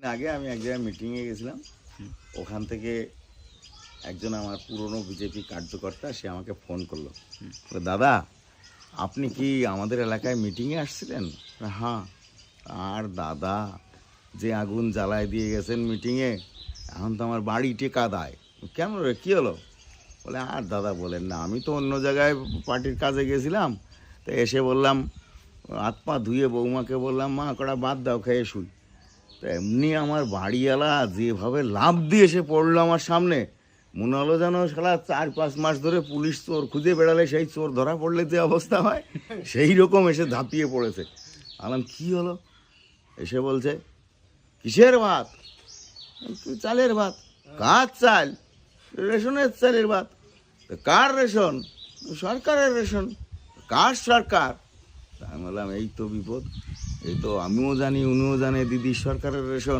আগে আমি এক জায়গায় মিটিংয়ে গেছিলাম। ওখান থেকে একজন আমার পুরনো বিজেপি কার্যকর্তা সে আমাকে ফোন করলো, দাদা আপনি কি আমাদের এলাকায় মিটিংয়ে আসছিলেন? হ্যাঁ। আর দাদা যে আগুন জ্বালায় দিয়ে গেছেন মিটিংয়ে, এখন তো আমার বাড়ি টেকা দেয়। কেন রে, কী হলো? বলে আর দাদা বলেন না, আমি তো অন্য জায়গায় পার্টির কাজে গেছিলাম, তো এসে বললাম হাত পা ধুয়ে বৌমাকে বললাম মা কটা বাদ দাও, খেয়ে শুই। তো এমনি আমার বাড়িওয়ালা যেভাবে লাফ দিয়ে এসে পড়লো আমার সামনে, মনে হলো যেন শালা 4-5 মাস ধরে পুলিশ চোর খুঁজে বেড়ালে সেই চোর ধরা পড়লে যে অবস্থা হয় সেই রকম এসে ধাপিয়ে পড়েছে। বললাম কী হলো? এসে বলছে কিসের ভাত? চালের ভাত। কার চাল? রেশনের চালের ভাত। কার রেশন? সরকারের রেশন। কার সরকার? আমি বললাম এই তো বিপদ, এই তো আমিও জানি উনিও জানে দিদির সরকারের রেশন।